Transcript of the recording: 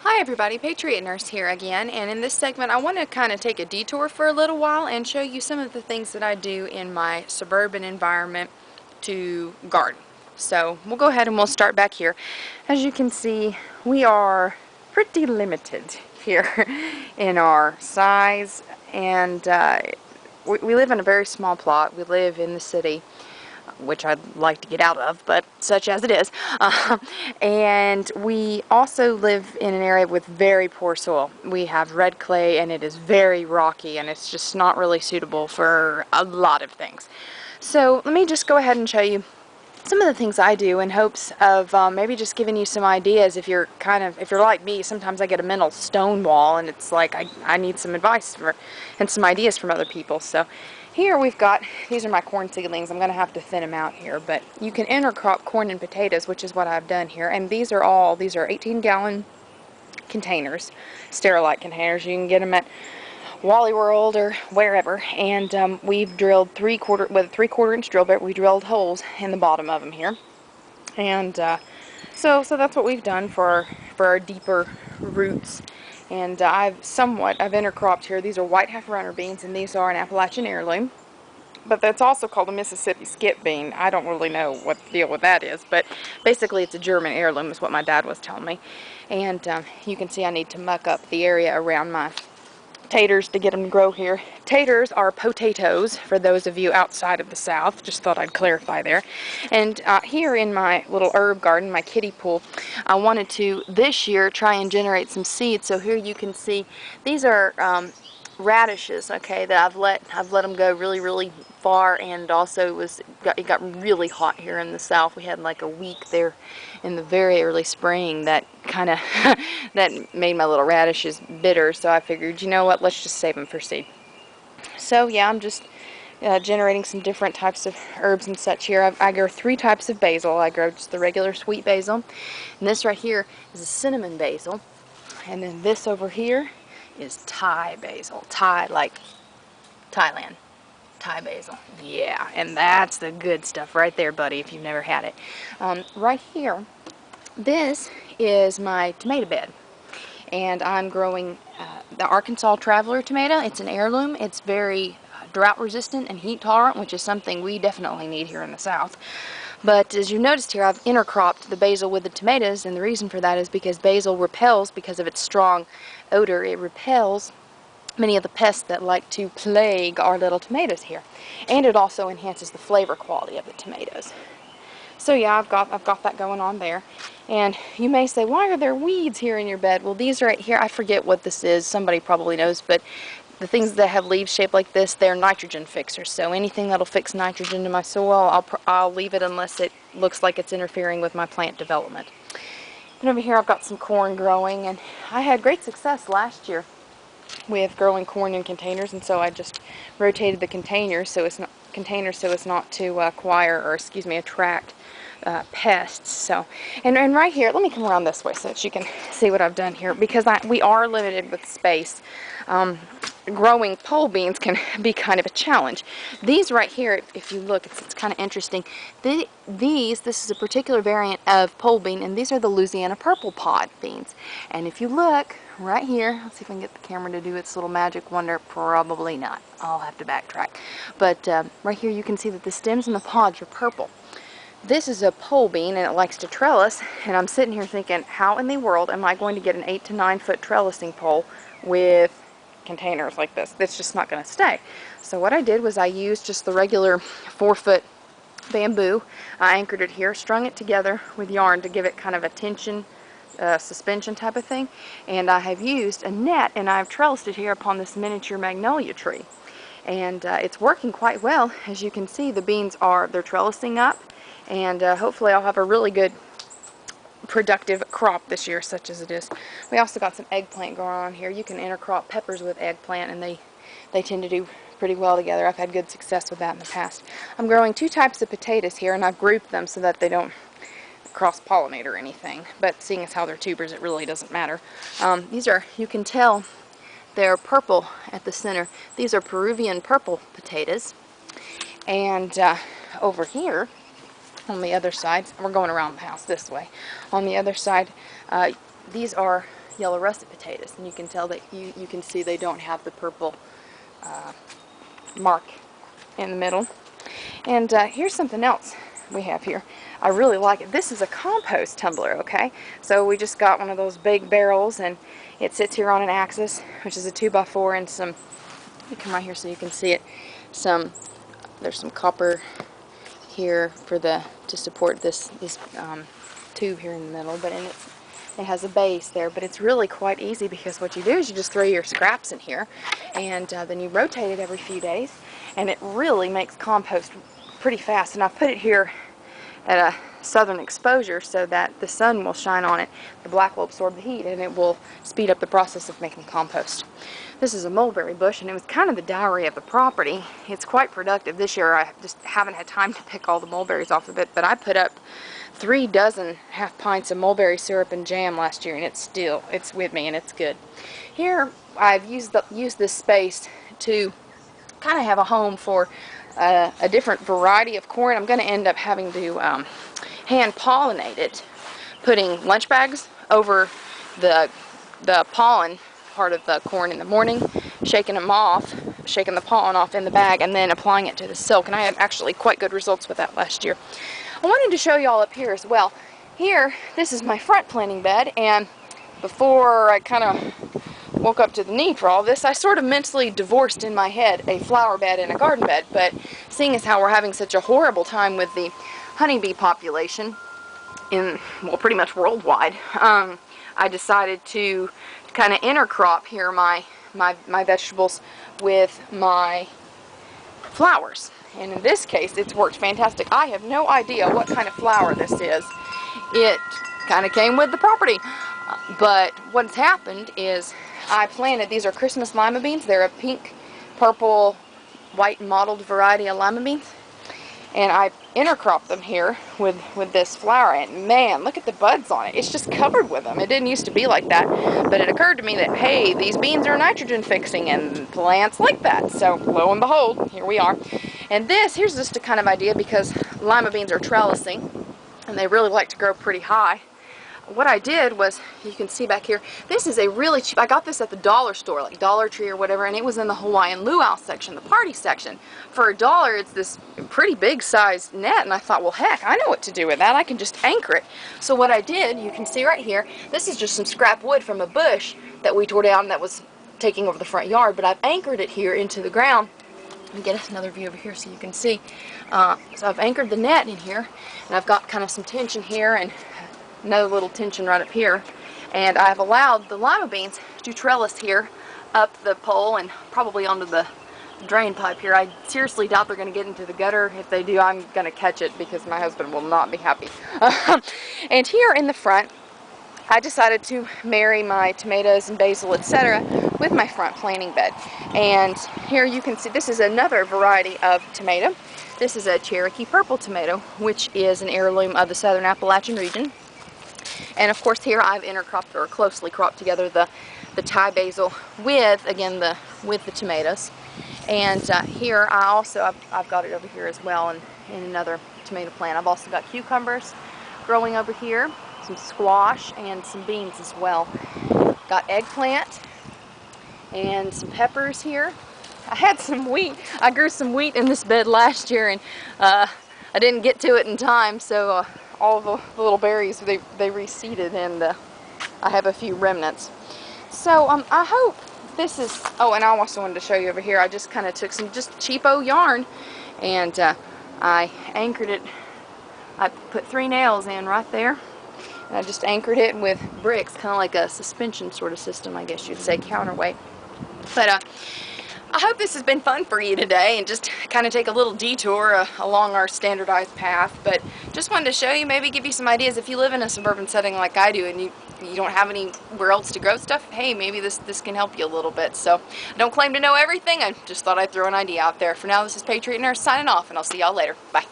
Hi everybody, Patriot Nurse here again, and in this segment I want to kind of take a detour for a little while and show you some of the things that I do in my suburban environment to garden. So we'll go ahead and we'll start back here. As you can see, we are pretty limited here in our size, and we live in a very small plot. We live in the city, which I'd like to get out of, but such as it is. And we also live in an area with very poor soil. We have red clay, and it is very rocky, and it's just not really suitable for a lot of things. So let me just go ahead and show you some of the things I do in hopes of maybe just giving you some ideas. If you're like me, sometimes I get a mental stone wall, and it's like I need some advice and some ideas from other people. So here we've got, these are my corn seedlings. I'm going to have to thin them out here, but you can intercrop corn and potatoes, which is what I've done here. And these are 18-gallon containers, Sterilite containers. You can get them at Wally World or wherever, and we've drilled with a 3/4 inch drill bit. We drilled holes in the bottom of them here, and so that's what we've done for our deeper roots. And I've intercropped here. These are white half runner beans, and these are an Appalachian heirloom, but that's also called a Mississippi skip bean. I don't really know what the deal with that is, but basically it's a German heirloom is what my dad was telling me. And you can see I need to muck up the area around my taters to get them to grow here. Taters are potatoes for those of you outside of the South. Just thought I'd clarify there. And here in my little herb garden, my kiddie pool, I wanted to this year try and generate some seeds. So here you can see these are radishes, okay, that I've let them go really far. And also it got really hot here in the South. We had like a week there in the very early spring that kind of that made my little radishes bitter, so I figured, you know what, let's just save them for seed. So yeah, I'm just generating some different types of herbs and such here. I grow 3 types of basil. I grow just the regular sweet basil, and this right here is a cinnamon basil, and then this over here is Thai basil. Thai, like Thailand. Thai basil. Yeah, and that's the good stuff right there, buddy, if you've never had it. Right here, this is my tomato bed, and I'm growing the Arkansas Traveler tomato. It's an heirloom. It's very drought resistant and heat tolerant, which is something we definitely need here in the South. But as you noticed here, I've intercropped the basil with the tomatoes, and the reason for that is because basil repels, because of its strong odor, it repels many of the pests that like to plague our little tomatoes here. And it also enhances the flavor quality of the tomatoes. So yeah, I've got that going on there. And you may say, why are there weeds here in your bed? Well, these right here, I forget what this is. Somebody probably knows, but the things that have leaves shaped like this, they're nitrogen fixers. So anything that'll fix nitrogen to my soil, I'll leave it unless it looks like it's interfering with my plant development. And over here I've got some corn growing, and I had great success last year with growing corn in containers, and so I just rotated the containers so it's not to attract pests. So, and right here, let me come around this way so that you can see what I've done here, because we are limited with space. Growing pole beans can be kind of a challenge. These right here, if you look, it's kind of interesting. This is a particular variant of pole bean, and these are the Louisiana purple pod beans. And if you look right here, let's see if I can get the camera to do its little magic wonder. Probably not. I'll have to backtrack. But right here you can see that the stems and the pods are purple. This is a pole bean, and it likes to trellis, and I'm sitting here thinking, how in the world am I going to get an 8 to 9 foot trellising pole with containers like this? It's just not going to stay. So what I did was I used just the regular 4-foot bamboo. I anchored it here, strung it together with yarn to give it kind of a tension suspension type of thing, and I have used a net, and I've trellised it here upon this miniature magnolia tree, and it's working quite well. As you can see, the beans they're trellising up, and hopefully I'll have a really good productive crop this year, such as it is. We also got some eggplant growing on here. You can intercrop peppers with eggplant, and they tend to do pretty well together. I've had good success with that in the past. I'm growing 2 types of potatoes here, and I've grouped them so that they don't cross-pollinate or anything, but seeing as how they're tubers, it really doesn't matter. These are, you can tell they're purple at the center. These are Peruvian purple potatoes, and over here on the other side, we're going around the house this way, on the other side, these are yellow russet potatoes, and you can tell that you can see they don't have the purple mark in the middle. And here's something else we have here. I really like it. This is a compost tumbler, okay? So we just got one of those big barrels, and it sits here on an axis, which is a 2x4, and some, let me come right here so you can see it, there's some copper here for to support this tube here in the middle, but it has a base there. But it's really quite easy, because what you do is you just throw your scraps in here, and then you rotate it every few days, and it really makes compost pretty fast. And I put it here at a southern exposure so that the sun will shine on it, the black will absorb the heat, and it will speed up the process of making compost. This is a mulberry bush, and it was kind of the dowry of the property. It's quite productive. This year I just haven't had time to pick all the mulberries off of it, but I put up 3 dozen half pints of mulberry syrup and jam last year, and it's with me, and it's good. Here I've used this space to kind of have a home for a different variety of corn. I'm going to end up having to hand pollinate it, putting lunch bags over the pollen part of the corn in the morning, shaking the pollen off in the bag, and then applying it to the silk. And I had actually quite good results with that last year. I wanted to show you all up here as well. Here, this is my front planting bed, and before I kind of woke up to the need for all this, I sort of mentally divorced in my head a flower bed and a garden bed. But seeing as how we're having such a horrible time with the honeybee population well, pretty much worldwide, I decided to kind of intercrop here my vegetables with my flowers. And in this case, it's worked fantastic. I have no idea what kind of flower this is. It kind of came with the property. But what's happened is I planted, these are Christmas lima beans. They're a pink, purple, white mottled variety of lima beans. And I intercropped them here with this flower, and man, look at the buds on it. It's just covered with them. It didn't used to be like that, but it occurred to me that, hey, these beans are nitrogen fixing, and plants like that. So lo and behold, here we are. And here's just a kind of idea, because lima beans are trellising, and they really like to grow pretty high. What I did was, you can see back here, this is a really cheap, I got this at the dollar store, like Dollar Tree or whatever, and it was in the Hawaiian luau section, the party section. For $1, it's this pretty big sized net, and I thought, well heck, I know what to do with that. I can just anchor it. So what I did, you can see right here, this is just some scrap wood from a bush that we tore down that was taking over the front yard, but I've anchored it here into the ground. Let me get another view over here so you can see. So I've anchored the net in here, and I've got kind of some tension here, and another little tension right up here, and I've allowed the lima beans to trellis here up the pole and probably onto the drain pipe here. I seriously doubt they're going to get into the gutter. If they do, I'm going to catch it, because my husband will not be happy. And here in the front, I decided to marry my tomatoes and basil, etc. with my front planting bed. And here you can see, this is another variety of tomato. This is a Cherokee purple tomato, which is an heirloom of the southern Appalachian region. And of course here I've intercropped, or closely cropped together, the Thai basil with, again, with the tomatoes. And here I've got it over here as well in another tomato plant. I've also got cucumbers growing over here, some squash, and some beans as well. Got eggplant and some peppers here. I had some wheat. I grew some wheat in this bed last year, and I didn't get to it in time, so all the little berries, they reseeded, and I have a few remnants. So I hope this is, oh, and I also wanted to show you over here, I just kind of took some just cheapo yarn, and I anchored it. I put 3 nails in right there, and I just anchored it with bricks, kind of like a suspension sort of system, I guess you'd say, counterweight. But I hope this has been fun for you today, and just kind of take a little detour along our standardized path. But just wanted to show you, maybe give you some ideas if you live in a suburban setting like I do, and you don't have anywhere else to grow stuff. Hey, maybe this can help you a little bit. So I don't claim to know everything. I just thought I'd throw an idea out there. For now, this is Patriot Nurse signing off, and I'll see y'all later. Bye.